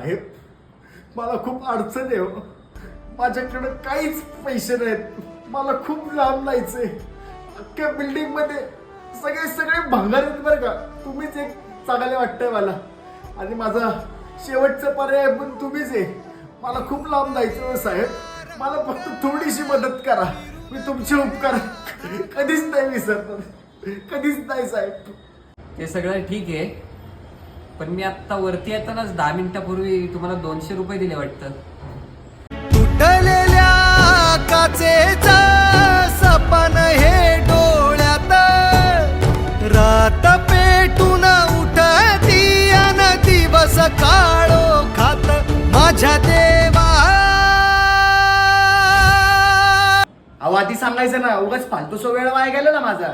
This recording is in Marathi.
साहेब, मला खूप अडचण आहे हो. माझ्याकडे काहीच पैसे नाहीत. मला खूप लांब जायचंय. अख्ख्या बिल्डिंग मध्ये सगळे भंगार आहेत बरं का. तुम्हीच एक चांगले वाटतंय मला, आणि माझा शेवटचा पर्याय पण तुम्हीच आहे. मला खूप लांब जायचं हो साहेब. मला फक्त थोडीशी मदत करा. मी तुमचे उपकार कधीच नाही विसरणार, कधीच नाही साहेब. ते सगळं ठीक आहे, पण मी आता वरती येतानाच 10 मिनिटापूर्वी तुम्हाला 200 रुपये दिले वाटतं. तुटलेल्या काचेचा सपन हे डोळ्यात, रात पेटून उठती अन दिवस काळो खात माझ्या देवा. अहो आधी सांगायचं ना, उगाच फालतूचा वेळ वाया गेला ना माझा.